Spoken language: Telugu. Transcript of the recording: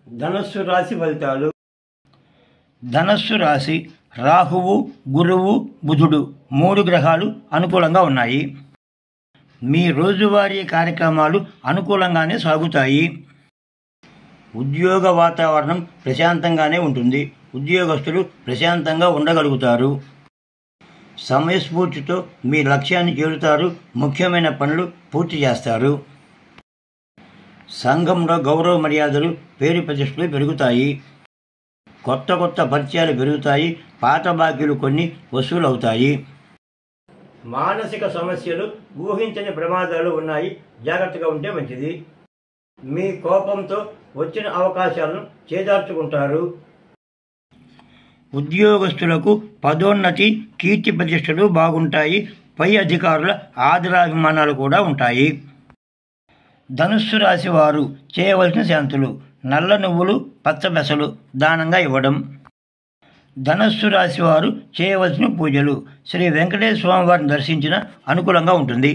ధనస్సు రాశి ఫలితాలు. ధనస్సు రాశి రాహువు, గురువు, బుధుడు 3 గ్రహాలు అనుకూలంగా ఉన్నాయి. మీ రోజువారీ కార్యక్రమాలు అనుకూలంగానే సాగుతాయి. ఉద్యోగ వాతావరణం ప్రశాంతంగానే ఉంటుంది. ఉద్యోగస్తులు ప్రశాంతంగా ఉండగలుగుతారు. సమయస్ఫూర్తితో మీ లక్ష్యాన్ని చేరుతారు. ముఖ్యమైన పనులు పూర్తి చేస్తారు. సంఘంలో గౌరవ మర్యాదలు, పేరు ప్రతిష్టలు పెరుగుతాయి. కొత్త పరిచయాలు పెరుగుతాయి. పాత బాకీలు కొన్ని వసూలవుతాయి. మానసిక సమస్యలు, ఊహించని ప్రమాదాలు ఉన్నాయి. జాగ్రత్తగా ఉంటే మంచిది. మీ కోపంతో వచ్చిన అవకాశాలను చేజార్చుకుంటారు. ఉద్యోగస్తులకు పదోన్నతి, కీర్తి ప్రతిష్టలు బాగుంటాయి. పై అధికారుల ఆదరాభిమానాలు కూడా ఉంటాయి. ధనుస్సు రాశి వారు చేయవలసిన శాంతులు: నల్ల నువ్వులు, పచ్చ పెసలు దానంగా ఇవ్వడం. ధనస్సు రాశి వారు చేయవలసిన పూజలు: శ్రీ వెంకటేశ్వర స్వామి వారిని దర్శించిన అనుకూలంగా ఉంటుంది.